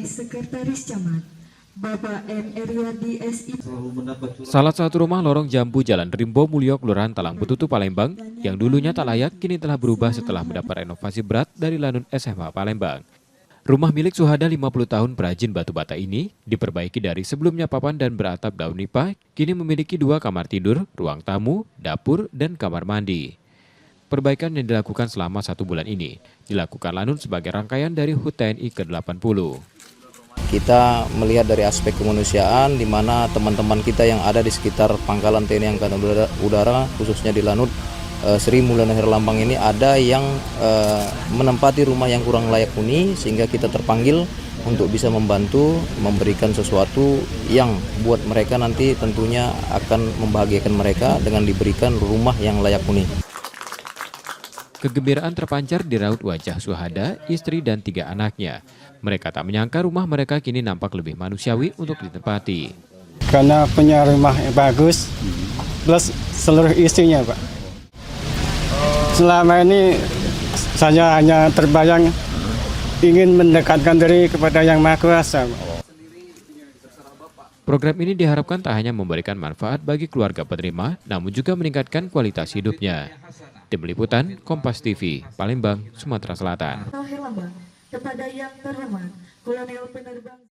oleh Sekretaris Camat, Bapak M. Eriardi SI. Salah satu rumah lorong jambu Jalan Rimbo Mulyo, Kelurahan Talang Betutu, Palembang, yang dulunya tak layak kini telah berubah setelah mendapat renovasi berat dari Lanun SMA Palembang. Rumah milik Suhada 50 tahun perajin batu bata ini diperbaiki dari sebelumnya papan dan beratap daun nipah, kini memiliki 2 kamar tidur, ruang tamu, dapur, dan kamar mandi. Perbaikan yang dilakukan selama 1 bulan ini dilakukan Lanun sebagai rangkaian dari HUT TNI ke-80. Kita melihat dari aspek kemanusiaan di mana teman-teman kita yang ada di sekitar pangkalan TNI Angkatan Udara khususnya di Lanut Sri Mulyana Herlambang ini ada yang menempati rumah yang kurang layak huni, sehingga kita terpanggil untuk bisa membantu memberikan sesuatu yang buat mereka nanti tentunya akan membahagiakan mereka dengan diberikan rumah yang layak huni. Kegembiraan terpancar di raut wajah Suhada, istri dan 3 anaknya. Mereka tak menyangka rumah mereka kini nampak lebih manusiawi untuk ditempati. Karena punya rumah yang bagus, plus seluruh isinya, Pak. Selama ini saya hanya terbayang ingin mendekatkan diri kepada Yang Maha Kuasa. Program ini diharapkan tak hanya memberikan manfaat bagi keluarga penerima, namun juga meningkatkan kualitas hidupnya. Tim Liputan, Kompas TV, Palembang, Sumatera Selatan. Kepada Yang Terhormat Kolonel Penerbang